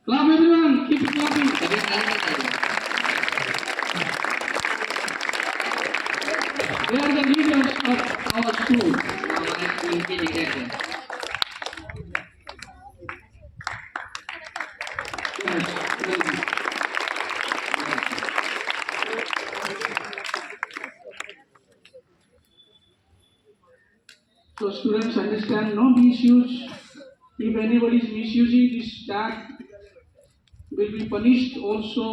Clap everyone, keep clapping. They are the leaders of our school. हमारे school के leader हैं। Yes, very good. So students understand, no misuse. If anybody is misusing this tag, will be punished. Also,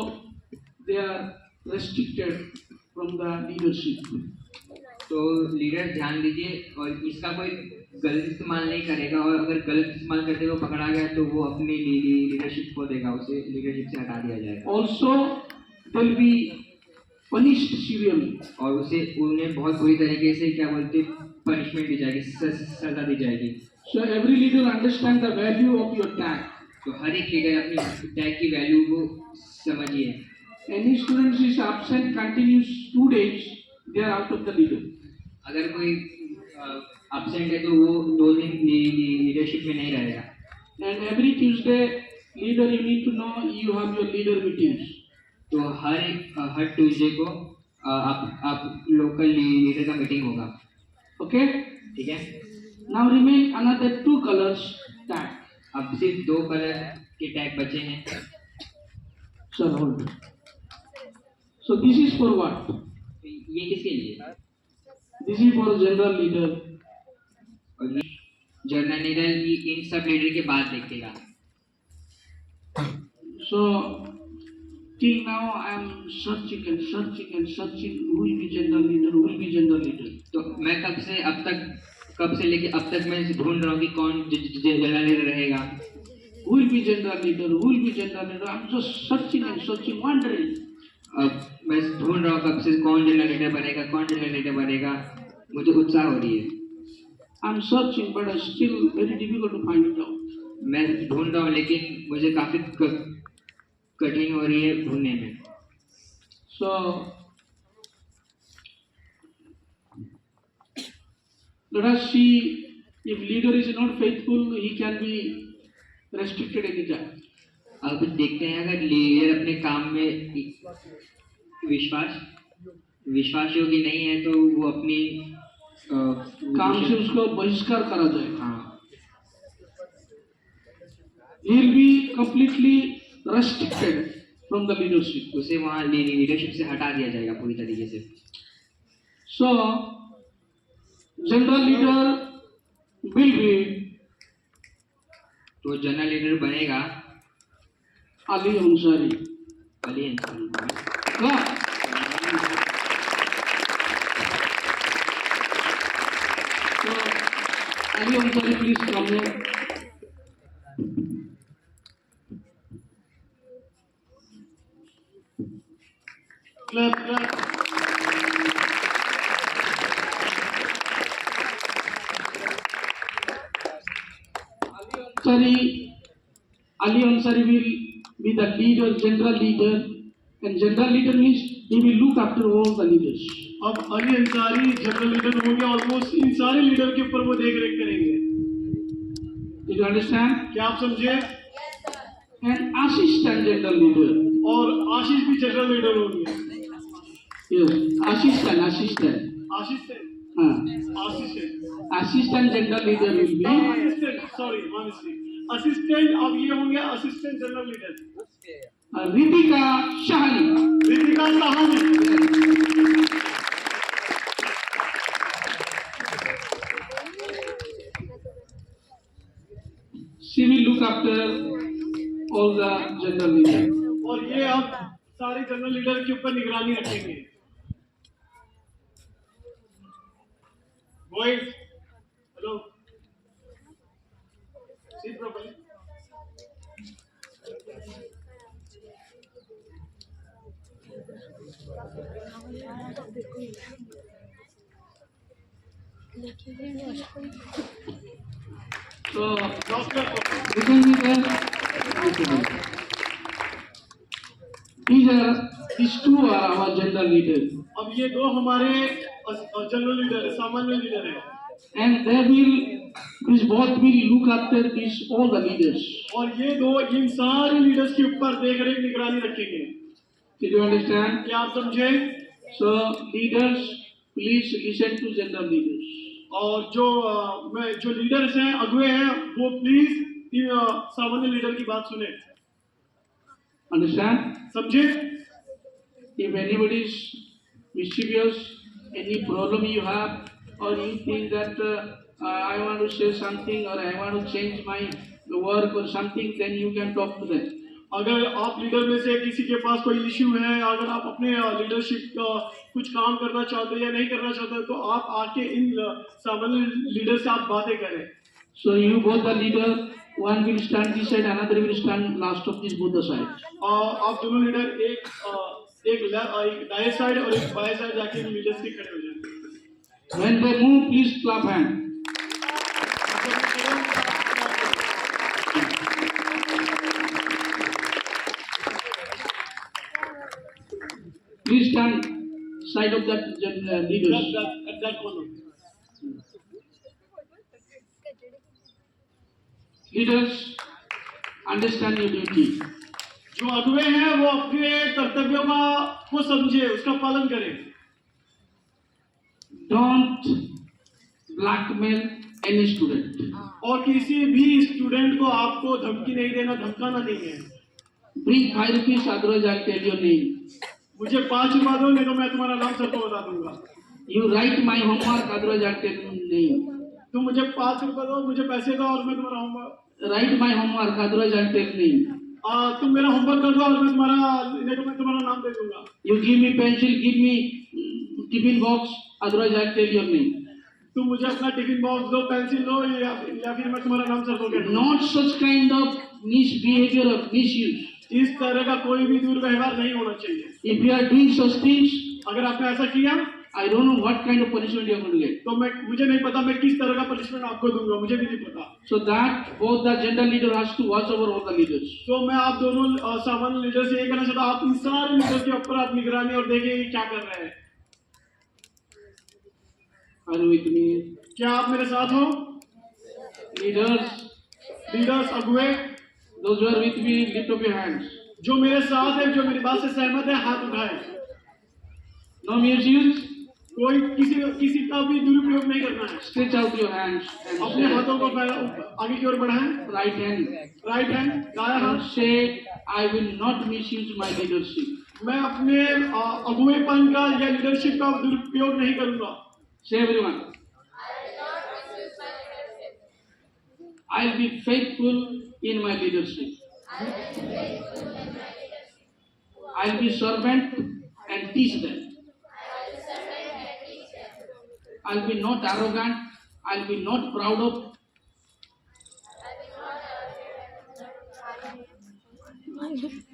they are restricted from the leadership. तो leader ध्यान दीजिए और इसका कोई गलत इस्तेमाल नहीं करेगा, और अगर गलत इस्तेमाल करते हुए पकड़ा गया तो वो अपनी लीडरशिप को देगा, उसे लीडरशिप से हटा दिया जाएगा। Also, they will be punished severely. और उसे उन्हें बहुत बुरी तरीके से क्या बोलते पनिशमेंट दी जाएगी, सजा दी जाएगी। So every leader understand the value of your tag. तो हर एक लीडर अपनी टैग की वैल्यू को समझिए। Any student is absent continuous 2 days, they are out of the leader. अगर कोई एब्सेंट है तो वो 2 दिन लीडरशिप में नहीं रहेगा। And every Tuesday, leader, you need to know you have your leader meetings. तो हर ट्यूसडे को आप लोकल लीडर का मीटिंग होगा। Okay? ठीक है। Now remain another 2 colors tag. अब सिर्फ 2 कलर के टैग बचे हैं। Sir, hold. So this is for what? ये किसके लिए? This is for general leader. और ये जनरल लीडर इन सब लीडर के बाद देखेगा। So till now I am searching and searching and searching who will be general leader, who will be general leader. तो मैं कब से लेके अब तक मैं ढूंढ रहा हूँ कि कौन जनरल लीडर रहेगा। Who will be general leader? Who will be general leader? I am just searching and searching, wondering. अब मैं ढूंढ रहा हूँ कब से कौन जनरल लीडर बनेगा, मुझे उत्साह हो रही है। I am searching, but it's still very difficult to find it out. मैं ढूंढ रहा हूँ लेकिन मुझे काफी कठिन हो रही है ढूंढने में। So let us see, if leader is not faithful, he can be restricted anytime. अब देखते हैं अगर लीडर अपने काम में विश्वास योग्य नहीं है तो वो अपनी काम से उसको बहिष्कार करा जाएगा। हाँ, He will be completely restricted from the leadership. उसे वहाँ लीडरशिप से हटा दिया जाएगा पूरी तरीके से। So general leader will be तो जनरल लीडर बनेगा Ali Ansari. Ali Ansari. Clap. So Ali Ansari, please come here. Clap, clap. Ali Ansari will be the leader, general leader, and general leader means he will look after all the leaders. अब Ali Ansari general leader होंगे, almost in सारे leader के ऊपर वो देख रेख करेंगे। Did you understand? क्या आप समझे? And assistant general leader. और आशीष भी जनरल लीडर होंगे। Yes, assistant. Assistant Assistant general leader will be assistant. अब ये होंगे assistant general leader Ritika Shahani. Ritika Sahni. She will look after all the general leaders. और ये अब सारे जनरल लीडर के ऊपर निगरानी रखेंगे। Boys, hello, seat properly. So doctor we can be there. These two are our general leaders. अब ये दो हमारे जनरल लीडर है, सामान्य लीडर है। and they will, these both will look after these all the leaders. और ये दो इन सारे लीडर्स के ऊपर देख रेख निगरानी रखेंगे। Did you understand? क्या आप समझे? So leaders, please listen to general leaders. और जो लीडर्स हैं, अगुवे हैं, वो प्लीज सामान्य लीडर की बात सुने। Understand? समझे? If anybody is mischievous, any problem you have, or you think that I want to say something or I want to change my work or something, then you can talk to them. अगर आप leader में से किसी के पास कोई issue है, अगर आप अपने लीडरशिप का कुछ काम करना चाहते हैं या नहीं करना चाहते, तो आप आके इन सामान्य लीडर से आप बातें करें। So you both the leader, one will stand this side, another will stand last of this both the sides. आप दोनों लीडर एक दाएं साइड और एक बाएं साइड जाके इन लीडर्स के खड़े हो जाएं। When they move, please clap hand. Please stand side of that leaders. At that corner. Leaders, understand your duty. जो अगुवे हैं वो अपने कर्तव्यों को समझे, उसका पालन करें। Don't blackmail any student. और किसी भी स्टूडेंट को आपको धमकी नहीं देना, धमकाना नहीं है। Bring 5 rupees, otherwise I'll tell your name. मुझे 5 रुपया दो, नहीं तो मैं तुम्हारा नाम सबको बता दूंगा। You write my homework, otherwise I'll tell your name. तुम मुझे 5 रुपया दो, मुझे पैसे दो और मैं तुम्हारा homework. Write my homework, otherwise I'll tell your name. तुम मेरा होमवर्क कर दो और मैं तुम्हारा नाम दे दूंगा। You give me pencil, give me tiffin box, otherwise I'll tell your name. तुम मुझे अपना टिफिन बॉक्स दो, पेंसिल दो, या फिर मैं तुम्हारा नाम सबको कह दूंगा। Not such kind of misbehavior or misuse. इस तरह का कोई भी दुर्व्यवहार नहीं होना चाहिए। If you are doing such things, अगर आपने ऐसा किया, I don't know what kind of punishment you are going to get. तो मुझे नहीं पता मैं किस तरह का पनिशमेंट आपको दूंगा, मुझे भी नहीं पता। So that both the gender leader has to watch over all the leaders. तो मैं आप दोनों सामान्य लीडर से ये कहना चाहता हूँ, आप इन सारे लीडर के ऊपर आप निगरानी और देखें ये क्या कर रहे हैं। Are you with me? क्या आप मेरे साथ हो? Leaders, अगुवे, those who are with me, lift up your hands. जो मेरे साथ है, जो मेरी बात से सहमत है, हाथ उठाए। No misuse. कोई किसी का भी दुरुपयोग नहीं करना है। Stretch out your hands and अपने say, हाथों को आगे की ओर बढ़ाएं। right hand. राइट हैंड, दायां हाथ। And say, I will not misuse my leadership. मैं अपने अगुवेपन का या लीडरशिप का दुरुपयोग नहीं करूंगा। Say everyone. I'll be faithful in my leadership. I'll be servant and teach them. I'll be not arrogant. I'll be not proud of.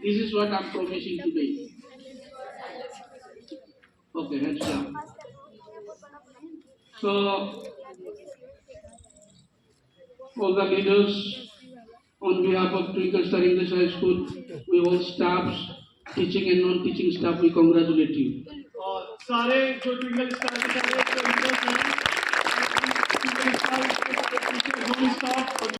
This is what I'm promising today. Okay, hands down. So, all the leaders, on behalf of Twinkle Star English High School, we all staffs, teaching and non-teaching staff, we congratulate you. और सारे जो twinkle star के सारे जो leaders हैं, twinkle star